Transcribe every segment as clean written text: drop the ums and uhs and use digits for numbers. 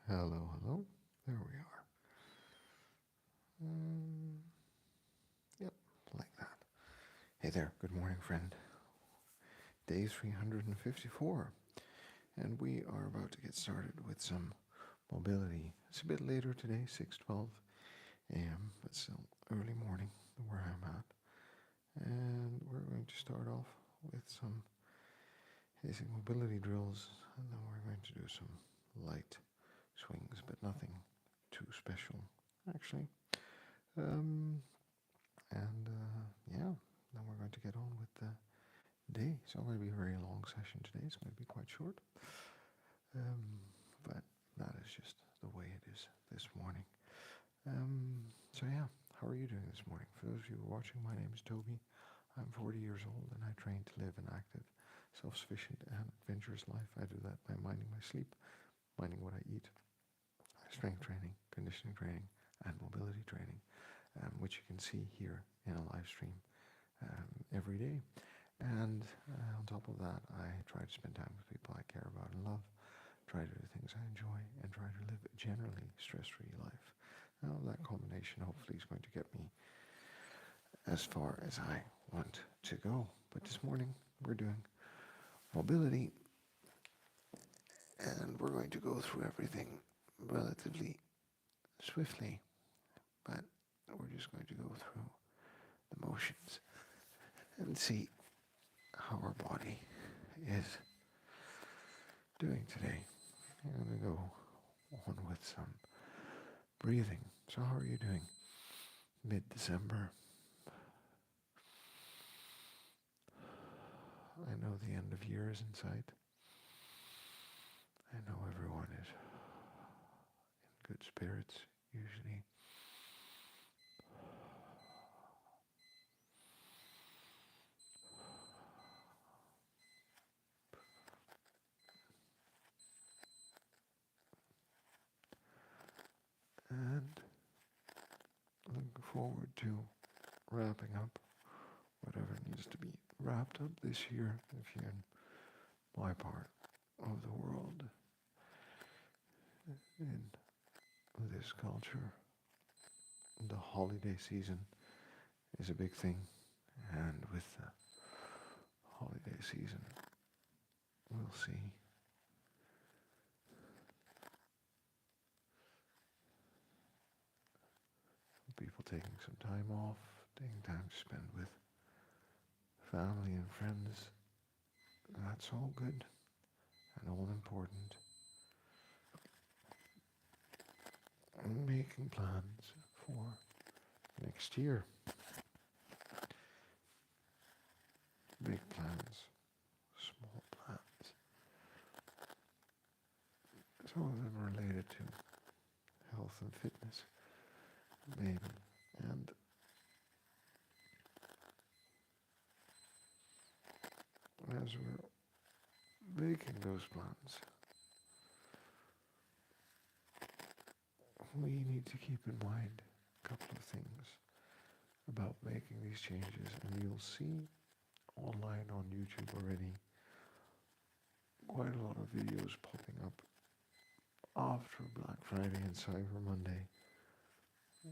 Hello, hello. There we are. Yep, like that. Hey there, good morning, friend. Day 354, and we are about to get started with some mobility. It's a bit later today, 6:12 a.m., but still early morning where I'm at. And we're going to start off with some basic mobility drills, and then we're going to do some light swings, but nothing too special, actually. Um, yeah, then we're going to get on with the day. It's not going to be a very long session today. It's going to be quite short. But that is just the way it is this morning. So yeah, how are you doing this morning? For those of you who are watching, my name is Toby. I'm 40 years old and I train to live an active, self-sufficient and adventurous life. I do that by minding my sleep, minding what I eat, strength training, conditioning training, and mobility training, which you can see here in a live stream every day. And on top of that, I try to spend time with people I care about and love, try to do things I enjoy, and try to live a generally stress-free life. Now, that combination hopefully is going to get me as far as I want to go. But this morning, we're doing mobility, and we're going to go through everything relatively swiftly, but we're just going to go through the motions and see how our body is doing today. I'm going to go on with some breathing. So how are you doing? Mid-December. I know the end of year is in sight. I know everyone is in good spirits, usually. And looking forward to wrapping up whatever needs to be wrapped up this year if you're in my part of the world. In this culture, the holiday season is a big thing, and with the holiday season, we'll see people taking some time off, taking time to spend with family and friends. That's all good and all important. And making plans for next year. Big plans, small plans. Some of them related to health and fitness, maybe. And as we're making those plans, we need to keep in mind a couple of things about making these changes, and you'll see online on YouTube already quite a lot of videos popping up after Black Friday and Cyber Monday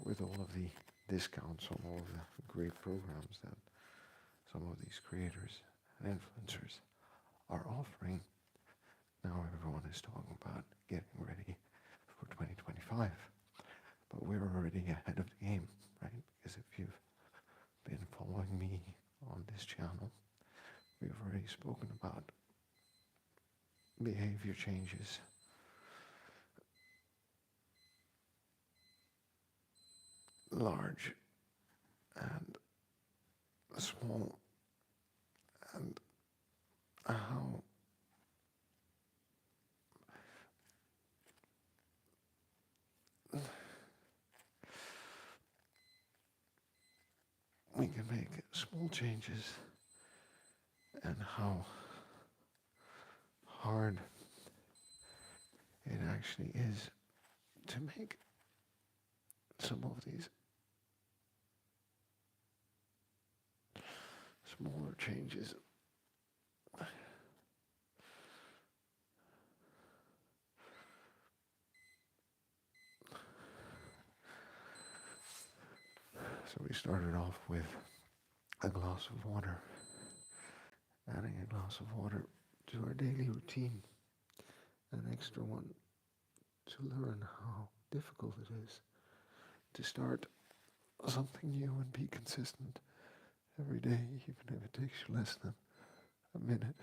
with all of the discounts on all of the great programs that some of these creators and influencers are offering. Now everyone is talking about getting ready for 2025, but we're already ahead of the game, right? Because if you've been following me on this channel, we've already spoken about behavior changes, large and small, and how we can make small changes and how hard it actually is to make some of these smaller changes. So we started off with a glass of water, adding a glass of water to our daily routine, an extra one to learn how difficult it is to start something new and be consistent every day, even if it takes you less than a minute.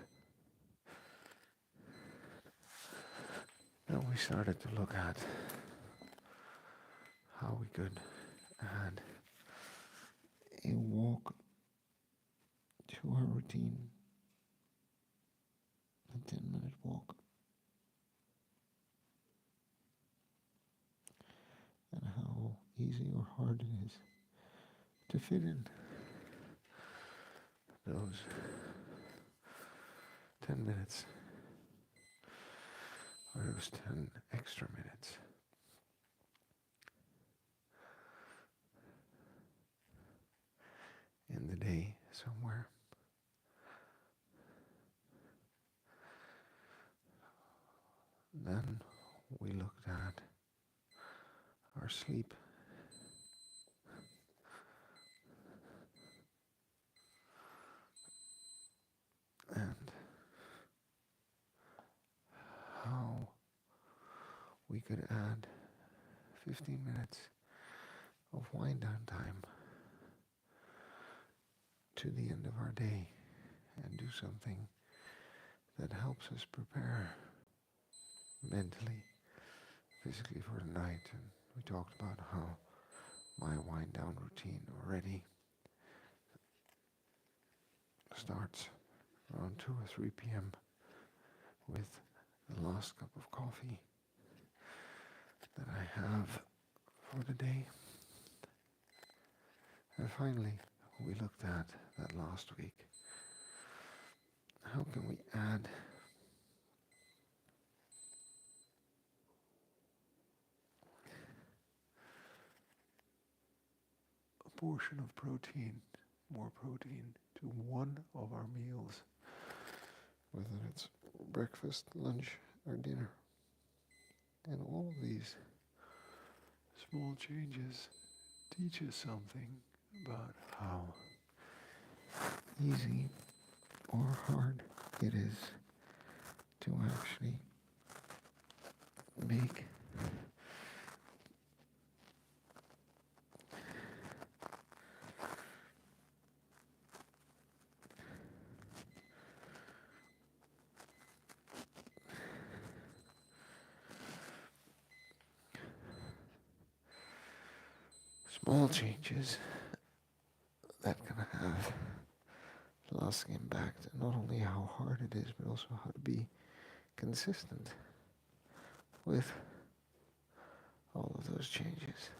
Then we started to look at how we could add a walk to our routine, a 10-minute walk, and how easy or hard it is to fit in those 10 minutes or those 10 extra minutes. In the day somewhere. Then we looked at our sleep. And how we could add 15 minutes of wind down time to the end of our day and do something that helps us prepare mentally, physically for the night. And we talked about how my wind down routine already starts around 2 or 3 p.m. with the last cup of coffee that I have for the day. And finally, we looked at that last week. How can we add a portion of protein, more protein, to one of our meals, whether it's breakfast, lunch, or dinner. And all of these small changes teach us something about how easy or hard it is to actually make small changes that can have lasting impact, and not only how hard it is, but also how to be consistent with all of those changes.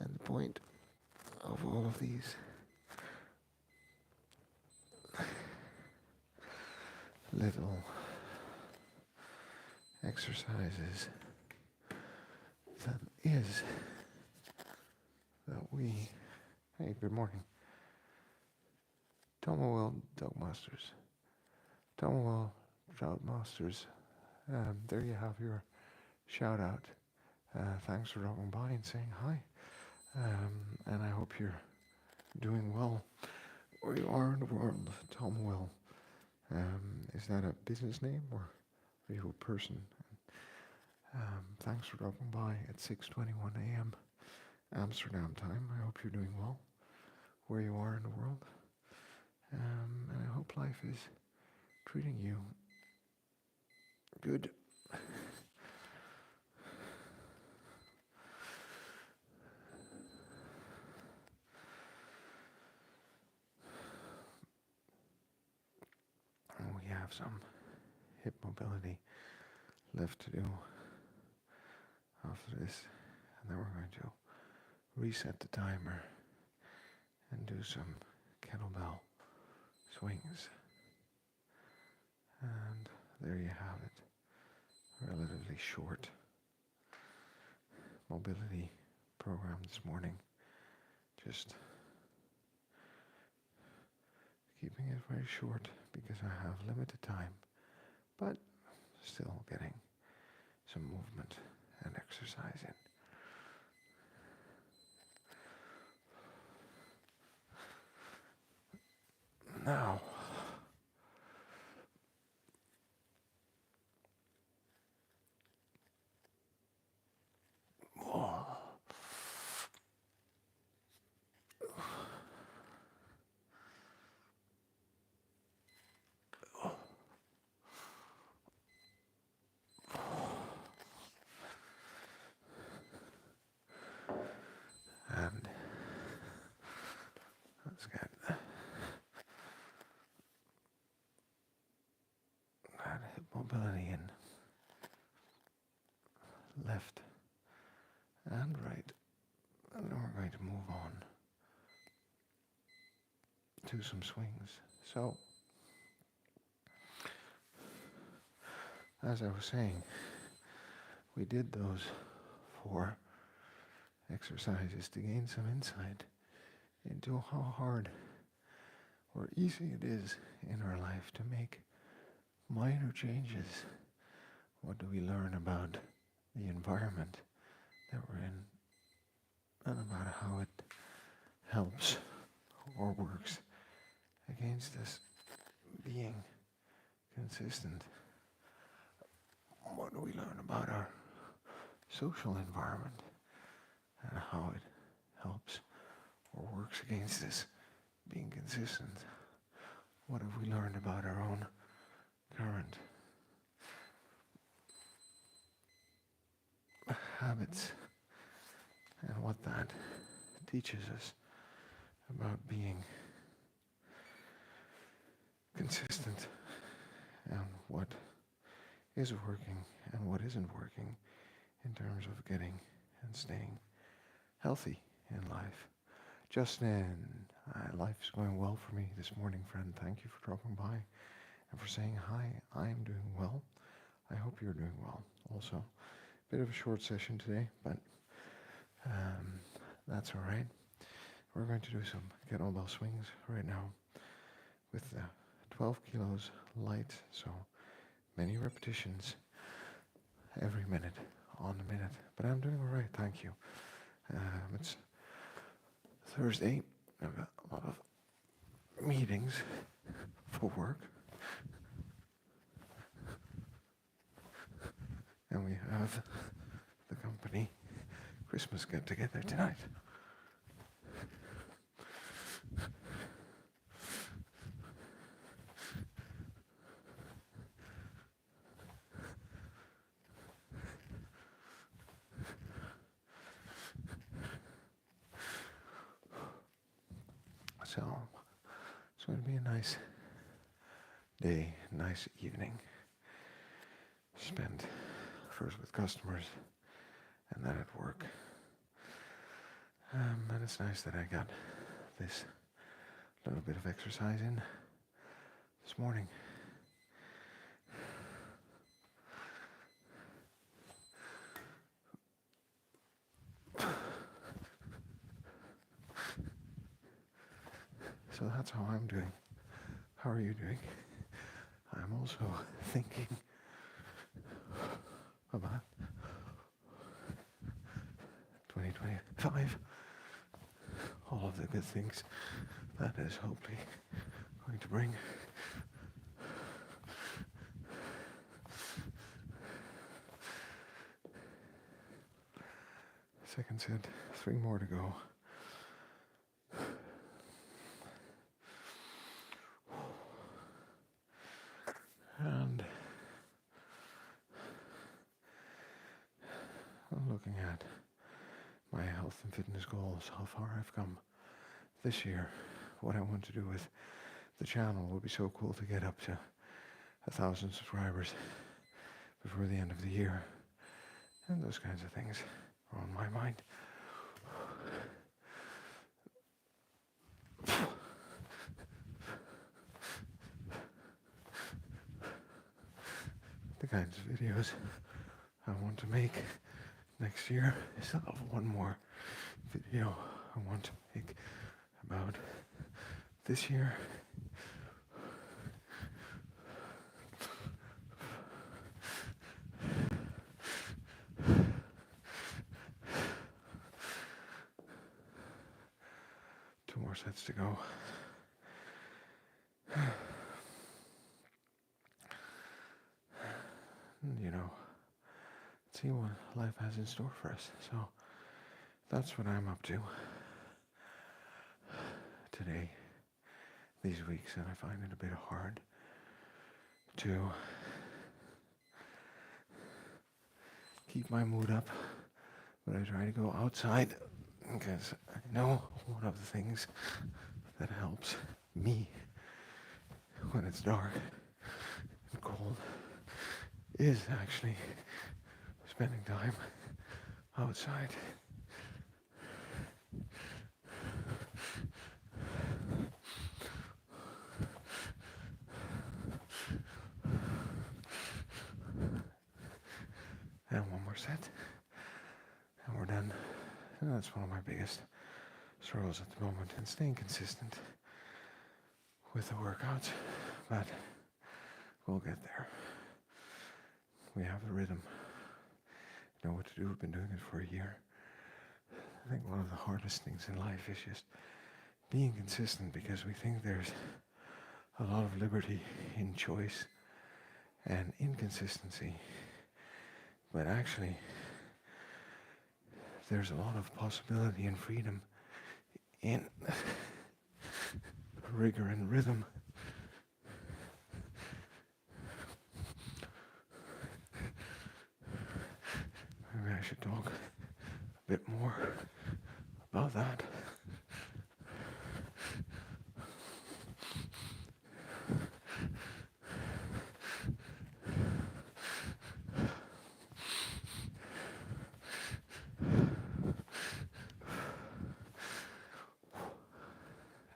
And the point of all of these little exercises then is that we, hey, good morning, Tomawell Dog Masters, Tomawell Trout Masters, there you have your shout out. Thanks for dropping by and saying hi, and I hope you're doing well where you are in the world. Tomawell, is that a business name or are you a person? Thanks for dropping by at 6:21 a.m. Amsterdam time. I hope you're doing well where you are in the world. And I hope life is treating you good. We have some hip mobility left to do after this, and then we're going to reset the timer and do some kettlebell swings. And there you have it. A relatively short mobility program this morning. Just keeping it very short because I have limited time, but still getting some movement and exercise in. left and right. And then we're going to move on to some swings. So, as I was saying, we did those 4 exercises to gain some insight into how hard or easy it is in our life to make minor changes. What do we learn about the environment that we're in and about how it helps or works against us being consistent? What do we learn about our social environment and how it helps or works against us being consistent? What have we learned about our own current habits and what that teaches us about being consistent and what is working and what isn't working in terms of getting and staying healthy in life. Justin, life's going well for me this morning, friend. Thank you for dropping by and for saying hi. I'm doing well. I hope you're doing well also. Bit of a short session today, but that's all right. We're going to do some kettlebell swings right now with 12 kilos light, so many repetitions every minute on the minute. But I'm doing all right, thank you. It's Thursday. I've got a lot of meetings for work. And we have the company Christmas get-together tonight. So, it's going to be a nice day, nice evening. Spent first with customers and then at work. And it's nice that I got this little bit of exercise in this morning. So that's how I'm doing. How are you doing? I'm also thinking about 2025. All of the good things that is hopefully going to bring. Second set, 3 more to go. And I'm looking at my health and fitness goals, how far I've come this year, what I want to do with the channel. It would be so cool to get up to 1,000 subscribers before the end of the year. And those kinds of things are on my mind. The kinds of videos I want to make next year. I still have one more video I want to make about this year. Two more sets to go. You know, see what life has in store for us. So that's what I'm up to today, these weeks, and I find it a bit hard to keep my mood up, but I try to go outside because I know one of the things that helps me when it's dark and cold is actually spending time outside. And one more set, and we're done. And that's one of my biggest struggles at the moment, and staying consistent with the workouts, but we'll get there. We have the rhythm, know what to do. We've been doing it for a year. I think one of the hardest things in life is just being consistent, because we think there's a lot of liberty in choice and inconsistency, but actually there's a lot of possibility and freedom in rigor and rhythm. Maybe I should talk a bit more about that.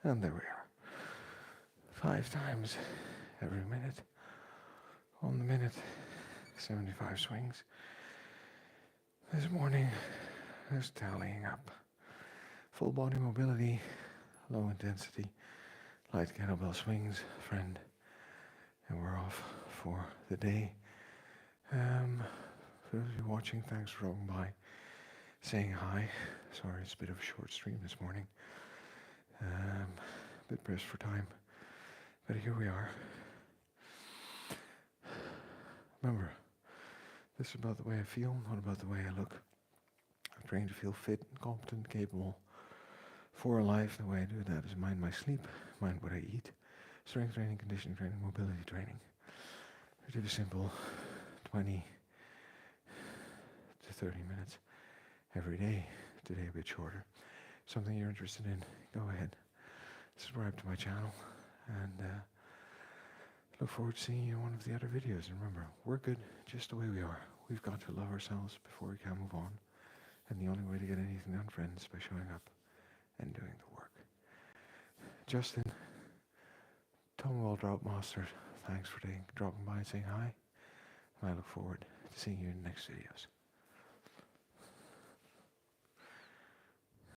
And there we are. 5 times every minute. On the minute, 75 swings. This morning, just tallying up. Full body mobility, low intensity, light kettlebell swings, friend. And we're off for the day. For those of you watching, thanks for dropping by, saying hi. Sorry, it's a bit of a short stream this morning. A bit pressed for time, but here we are. Remember, this is about the way I feel, not about the way I look. I'm trying to feel fit, competent, capable for a life. The way I do that is mind my sleep, mind what I eat, strength training, conditioning training, mobility training. Pretty simple, 20 to 30 minutes every day. Today a bit shorter. Something you're interested in, go ahead. Subscribe to my channel, and look forward to seeing you in one of the other videos. And remember, we're good just the way we are. We've got to love ourselves before we can move on. And the only way to get anything done, friends, is by showing up and doing the work. Justin, Kettlebell Drop Master, thanks for dropping by and saying hi. And I look forward to seeing you in the next videos.